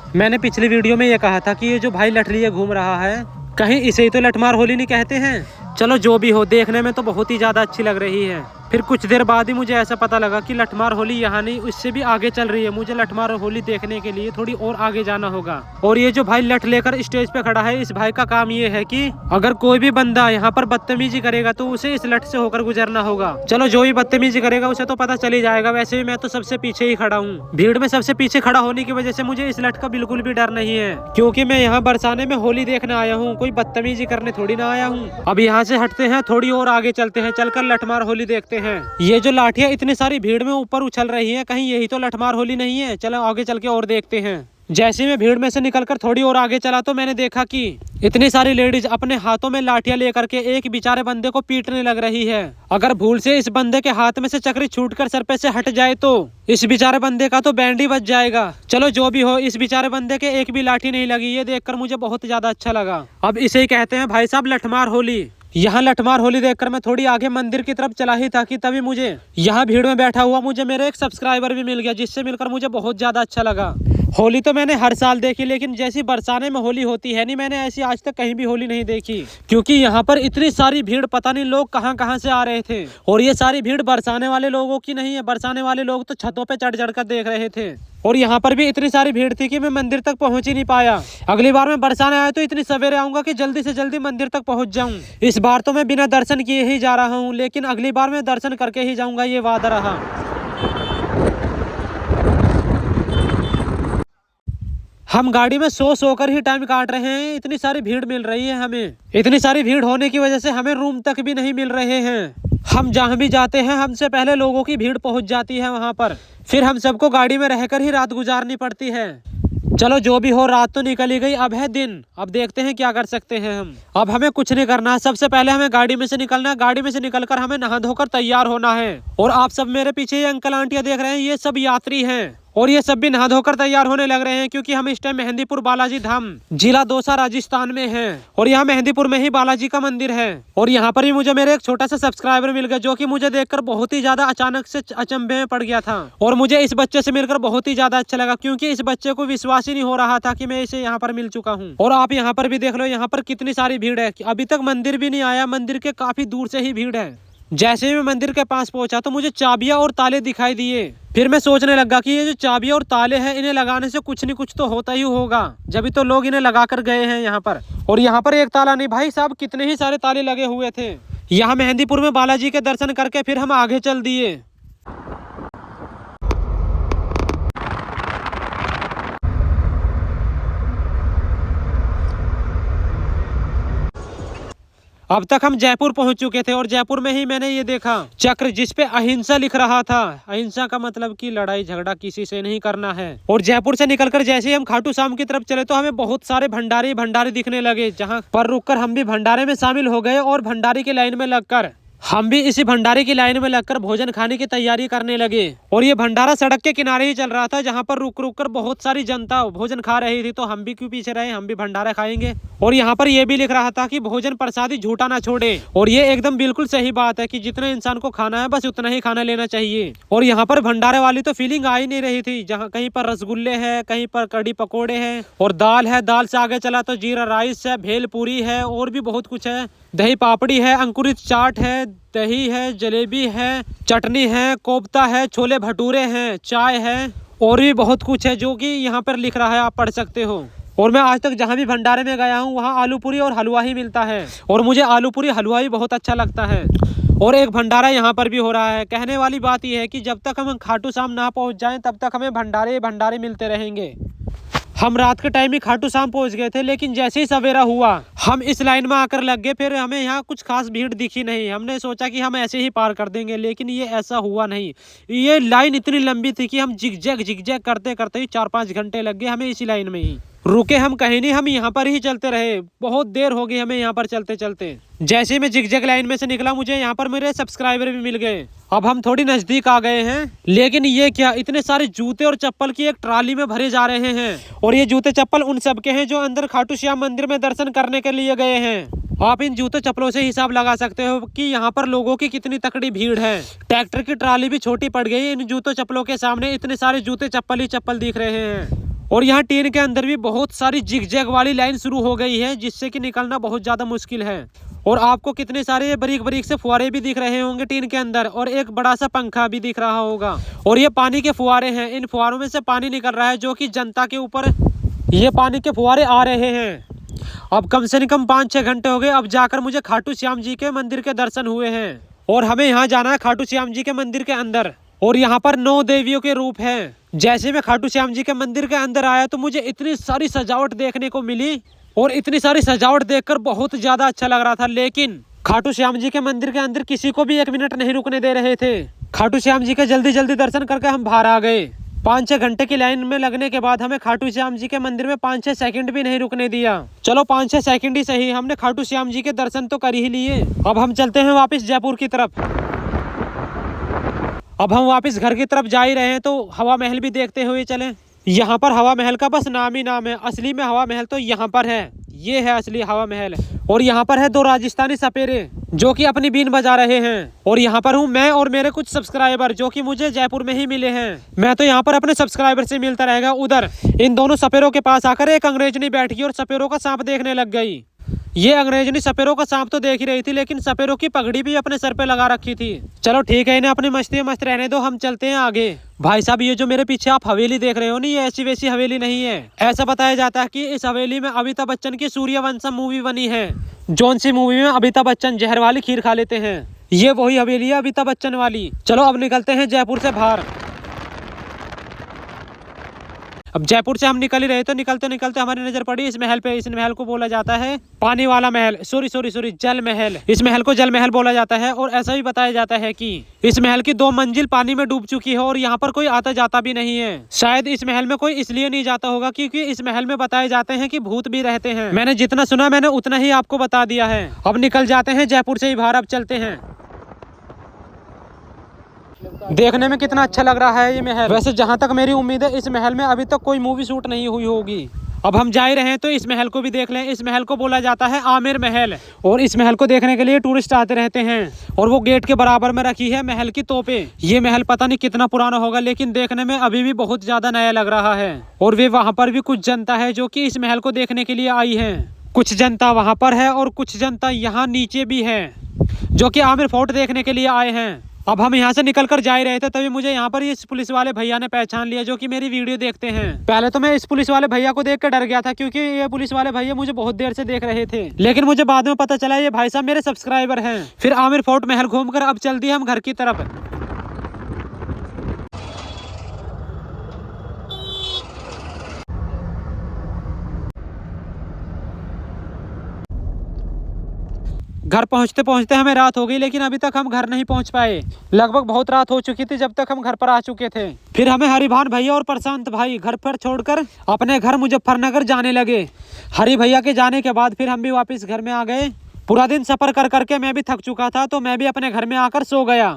मैंने पिछली वीडियो में ये कहा था कि ये जो भाई लठ लिए घूम रहा है, कहीं इसे ही तो लठमार होली नहीं कहते हैं। चलो जो भी हो, देखने में तो बहुत ही ज्यादा अच्छी लग रही है। फिर कुछ देर बाद ही मुझे ऐसा पता लगा कि लठमार होली यहाँ नहीं, उससे भी आगे चल रही है। मुझे लठमार होली देखने के लिए थोड़ी और आगे जाना होगा। और ये जो भाई लठ लेकर स्टेज पे खड़ा है, इस भाई का काम ये है कि अगर कोई भी बंदा यहाँ पर बदतमीजी करेगा तो उसे इस लठ से होकर गुजरना होगा। चलो जो भी बदतमीजी करेगा उसे तो पता चल ही जाएगा। वैसे भी मैं तो सबसे पीछे ही खड़ा हूँ। भीड़ में सबसे पीछे खड़ा होने की वजह से मुझे इस लठ का बिल्कुल भी डर नहीं है, क्योंकि मैं यहाँ बरसाने में होली देखने आया हूँ, कोई बदतमीजी करने थोड़ी ना आया हूँ। अब यहाँ से हटते हैं, थोड़ी और आगे चलते हैं, चलकर लठमार होली देखते हैं। ये जो लाठियाँ इतनी सारी भीड़ में ऊपर उछल रही हैं, कहीं यही तो लठमार होली नहीं है। चलो आगे चल के और देखते हैं। जैसे मैं भीड़ में से निकलकर थोड़ी और आगे चला तो मैंने देखा कि इतनी सारी लेडीज अपने हाथों में लाठियां लेकर के एक बेचारे बंदे को पीटने लग रही है। अगर भूल से इस बंदे के हाथ में से चक्री छूटकर सर पे से हट जाए तो इस बेचारे बंदे का तो बैंड ही बच जाएगा। चलो जो भी हो, इस बेचारे बंदे के एक भी लाठी नहीं लगी। ये देखकर मुझे बहुत ज्यादा अच्छा लगा। अब इसे ही कहते हैं भाई साहब लठमार होली। यहाँ लठमार होली देखकर मैं थोड़ी आगे मंदिर की तरफ चला ही था कि तभी मुझे यहाँ भीड़ में बैठा हुआ मुझे मेरे एक सब्सक्राइबर भी मिल गया, जिससे मिलकर मुझे बहुत ज्यादा अच्छा लगा। होली तो मैंने हर साल देखी, लेकिन जैसी बरसाने में होली होती है नहीं, मैंने ऐसी आज तक कहीं भी होली नहीं देखी। क्योंकि यहाँ पर इतनी सारी भीड़, पता नहीं लोग कहाँ कहाँ से आ रहे थे। और ये सारी भीड़ बरसाने वाले लोगों की नहीं है, बरसाने वाले लोग तो छतों पे चढ़ चढ़ कर देख रहे थे। और यहाँ पर भी इतनी सारी भीड़ थी कि मैं मंदिर तक पहुँच ही नहीं पाया। अगली बार मैं बरसाने आया तो इतनी सवेरे आऊंगा कि जल्दी से जल्दी मंदिर तक पहुँच जाऊँ। इस बार तो मैं बिना दर्शन किए ही जा रहा हूँ, लेकिन अगली बार मैं दर्शन करके ही जाऊँगा, ये वादा रहा। हम गाड़ी में सो कर ही टाइम काट रहे हैं, इतनी सारी भीड़ मिल रही है हमें। इतनी सारी भीड़ होने की वजह से हमें रूम तक भी नहीं मिल रहे हैं। हम जहाँ भी जाते हैं हमसे पहले लोगों की भीड़ पहुंच जाती है वहां पर, फिर हम सबको गाड़ी में रहकर ही रात गुजारनी पड़ती है। चलो जो भी हो, रात तो निकल ही गई, अब है दिन। अब देखते हैं क्या कर सकते हैं हम। अब हमें कुछ नहीं करना है, सबसे पहले हमें गाड़ी में से निकलना है। गाड़ी में से निकलकर हमें नहा धोकर तैयार होना है। और आप सब मेरे पीछे ये अंकल आंटियां देख रहे हैं, ये सब यात्री हैं और ये सब भी नहा धोकर तैयार होने लग रहे हैं, क्योंकि हम इस टाइम मेहंदीपुर बालाजी धाम जिला दौसा राजस्थान में हैं। और यहाँ मेहंदीपुर में ही बालाजी का मंदिर है। और यहाँ पर ही मुझे मेरे एक छोटा सा सब्सक्राइबर मिल गया, जो कि मुझे देखकर बहुत ही ज्यादा अचानक से अचंभे में पड़ गया था। और मुझे इस बच्चे से मिलकर बहुत ही ज्यादा अच्छा लगा, क्योंकि इस बच्चे को विश्वास ही नहीं हो रहा था कि मैं इसे यहाँ पर मिल चुका हूँ। और आप यहाँ पर भी देख लो, यहाँ पर कितनी सारी भीड़ है। अभी तक मंदिर भी नहीं आया, मंदिर के काफी दूर से ही भीड़ है। जैसे ही मैं मंदिर के पास पहुंचा तो मुझे चाबियां और ताले दिखाई दिए। फिर मैं सोचने लगा कि ये जो चाबियां और ताले हैं, इन्हें लगाने से कुछ नहीं कुछ तो होता ही होगा, जब तो लोग इन्हें लगा कर गए हैं यहाँ पर। और यहाँ पर एक ताला नहीं भाई साहब, कितने ही सारे ताले लगे हुए थे। यहाँ मेहंदीपुर में बालाजी के दर्शन करके फिर हम आगे चल दिए। अब तक हम जयपुर पहुंच चुके थे और जयपुर में ही मैंने ये देखा चक्र, जिस पे अहिंसा लिख रहा था। अहिंसा का मतलब कि लड़ाई झगड़ा किसी से नहीं करना है। और जयपुर से निकलकर जैसे ही हम खाटू श्याम की तरफ चले तो हमें बहुत सारे भंडारे दिखने लगे, जहां पर रुककर हम भी भंडारे में शामिल हो गए और भंडारी की लाइन में लगकर हम भी इसी भंडारे की लाइन में लगकर भोजन खाने की तैयारी करने लगे। और ये भंडारा सड़क के किनारे ही चल रहा था, जहाँ पर रुक रुक कर बहुत सारी जनता भोजन खा रही थी। तो हम भी क्यों पीछे रहे, हम भी भंडारा खाएंगे। और यहाँ पर ये भी लिख रहा था कि भोजन प्रसादी झूठा ना छोड़े। और ये एकदम बिल्कुल सही बात है कि जितना इंसान को खाना है बस उतना ही खाना लेना चाहिए। और यहाँ पर भंडारे वाली तो फीलिंग आ ही नहीं रही थी, जहाँ कहीं पर रसगुल्ले है, कहीं पर कड़ी पकौड़े हैं और दाल है। दाल से आगे चला तो जीरा राइस है, भेल पूरी है और भी बहुत कुछ है। दही पापड़ी है, अंकुरित चाट है, दही है, जलेबी है, चटनी है, कोफ्ता है, छोले भटूरे हैं, चाय है और भी बहुत कुछ है, जो कि यहाँ पर लिख रहा है, आप पढ़ सकते हो। और मैं आज तक जहाँ भी भंडारे में गया हूँ वहाँ आलू पूरी और हलवा ही मिलता है, और मुझे आलू पूरी हलवा ही बहुत अच्छा लगता है। और एक भंडारा यहाँ पर भी हो रहा है। कहने वाली बात यह है कि जब तक हम खाटू श्याम ना पहुँच जाएं तब तक हमें भंडारे मिलते रहेंगे। हम रात के टाइम ही खाटू श्याम पहुंच गए थे, लेकिन जैसे ही सवेरा हुआ हम इस लाइन में आकर लग गए। फिर हमें यहाँ कुछ खास भीड़ दिखी नहीं। हमने सोचा कि हम ऐसे ही पार कर देंगे, लेकिन ये ऐसा हुआ नहीं। ये लाइन इतनी लंबी थी कि हम जिगजैग करते करते ही 4-5 घंटे लग गए हमें इसी लाइन में ही। रुके हम कहीं नहीं, हम यहाँ पर ही चलते रहे। बहुत देर हो गई हमें यहाँ पर चलते चलते। जैसे ही मैं जिगजैग लाइन में से निकला मुझे यहाँ पर मेरे सब्सक्राइबर भी मिल गए। अब हम थोड़ी नजदीक आ गए हैं, लेकिन ये क्या, इतने सारे जूते और चप्पल की एक ट्राली में भरे जा रहे हैं। और ये जूते चप्पल उन सब के हैं जो अंदर खाटू श्याम मंदिर में दर्शन करने के लिए गए हैं। आप इन जूते चप्पलों से हिसाब लगा सकते हो कि यहाँ पर लोगों की कितनी तकड़ी भीड़ है। ट्रैक्टर की ट्राली भी छोटी पड़ गई इन जूतों चप्पलों के सामने। इतने सारे जूते चप्पल ही चप्पल दिख रहे हैं। और यहाँ टीन के अंदर भी बहुत सारी जिगजैग वाली लाइन शुरू हो गई है, जिससे कि निकलना बहुत ज्यादा मुश्किल है। और आपको कितने सारे बारीक बारीक से फुहारे भी दिख रहे होंगे टीन के अंदर, और एक बड़ा सा पंखा भी दिख रहा होगा। और ये पानी के फुहारे हैं, इन फुहारों में से पानी निकल रहा है जो कि जनता के ऊपर ये पानी के फुहारे आ रहे हैं। अब कम से कम 5-6 घंटे हो गए, अब जाकर मुझे खाटू श्याम जी के मंदिर के दर्शन हुए हैं। और हमें यहाँ जाना है खाटू श्याम जी के मंदिर के अंदर। और यहाँ पर 9 देवियों के रूप हैं। जैसे मैं खाटू श्याम जी के मंदिर के अंदर आया तो मुझे इतनी सारी सजावट देखने को मिली, और इतनी सारी सजावट देखकर बहुत ज्यादा अच्छा लग रहा था। लेकिन खाटू श्याम जी के मंदिर के अंदर किसी को भी 1 मिनट नहीं रुकने दे रहे थे। खाटू श्याम जी के जल्दी जल्दी दर्शन करके हम बाहर आ गए। 5-6 घंटे की लाइन में लगने के बाद हमें खाटू श्याम जी के मंदिर में 5-6 सेकंड भी नहीं रुकने दिया। चलो 5-6 सेकंड ही सही, हमने खाटू श्याम जी के दर्शन तो कर ही लिए। अब हम चलते हैं वापस जयपुर की तरफ। अब हम वापस घर की तरफ जा ही रहे हैं, तो हवा महल भी देखते हुए चलें। यहाँ पर हवा महल का बस नाम ही नाम है, असली में हवा महल तो यहाँ पर है। ये है असली हवा महल। और यहाँ पर है 2 राजस्थानी सपेरे जो कि अपनी बीन बजा रहे हैं। और यहाँ पर हूँ मैं और मेरे कुछ सब्सक्राइबर जो कि मुझे जयपुर में ही मिले हैं। मैं तो यहाँ पर अपने सब्सक्राइबर से मिलता रहेगा। उधर इन दोनों सपेरों के पास आकर एक अंग्रेजनी बैठ गई और सपेरों का सांप देखने लग गई। ये अंग्रेजनी सपेरों का सांप तो देख ही रही थी, लेकिन सपेरों की पगड़ी भी अपने सर पे लगा रखी थी। चलो ठीक है, इन्हें अपनी मस्ती मस्त रहने दो, हम चलते हैं आगे। भाई साहब, ये जो मेरे पीछे आप हवेली देख रहे हो ना, ये ऐसी वैसी हवेली नहीं है। ऐसा बताया जाता है कि इस हवेली में अमिताभ बच्चन की सूर्यवंशम मूवी बनी है। जौन सी मूवी में अमिताभ बच्चन जहर वाली खीर खा लेते हैं, ये वही हवेली है अमिताभ बच्चन वाली। चलो अब निकलते हैं जयपुर से बाहर। अब जयपुर से हम निकल ही रहे तो निकलते निकलते हमारी नजर पड़ी इस महल पे। इस महल को बोला जाता है पानी वाला महल, सॉरी जल महल। इस महल को जल महल बोला जाता है। और ऐसा भी बताया जाता है कि इस महल की 2 मंजिल पानी में डूब चुकी है और यहाँ पर कोई आता जाता भी नहीं है। शायद इस महल में कोई इसलिए नहीं जाता होगा क्योंकि इस महल में बताए जाते हैं कि भूत भी रहते हैं। मैंने जितना सुना मैंने उतना ही आपको बता दिया है। अब निकल जाते हैं जयपुर से ही बाहर, अब चलते हैं। देखने में कितना अच्छा लग रहा है ये महल। वैसे जहाँ तक मेरी उम्मीद है इस महल में अभी तक कोई मूवी शूट नहीं हुई होगी। अब हम जा ही रहे हैं तो इस महल को भी देख लें। इस महल को बोला जाता है आमिर महल, और इस महल को देखने के लिए टूरिस्ट आते रहते हैं। और वो गेट के बराबर में रखी है महल की तोपें। ये महल पता नहीं कितना पुराना होगा, लेकिन देखने में अभी भी बहुत ज्यादा नया लग रहा है। और वे वहाँ पर भी कुछ जनता है जो कि इस महल को देखने के लिए आई है। कुछ जनता वहाँ पर है और कुछ जनता यहाँ नीचे भी है जो कि आमिर फोर्ट देखने के लिए आए हैं। अब हम यहाँ से निकल कर जा ही रहे थे, तभी मुझे यहाँ पर इस पुलिस वाले भैया ने पहचान लिया जो कि मेरी वीडियो देखते हैं। पहले तो मैं इस पुलिस वाले भैया को देख कर डर गया था क्योंकि ये पुलिस वाले भैया मुझे बहुत देर से देख रहे थे, लेकिन मुझे बाद में पता चला ये भाई साहब मेरे सब्सक्राइबर हैं। फिर आमिर फोर्ट महल घूमकर अब चल दिए हम घर की तरफ। घर पहुंचते पहुंचते हमें रात हो गई, लेकिन अभी तक हम घर नहीं पहुंच पाए। लगभग बहुत रात हो चुकी थी जब तक हम घर पर आ चुके थे। फिर हमें हरिभान भैया और प्रशांत भाई घर पर छोड़कर अपने घर मुजफ्फरनगर जाने लगे। हरि भैया के जाने के बाद फिर हम भी वापस घर में आ गए। पूरा दिन सफर कर करके मैं भी थक चुका था, तो मैं भी अपने घर में आकर सो गया।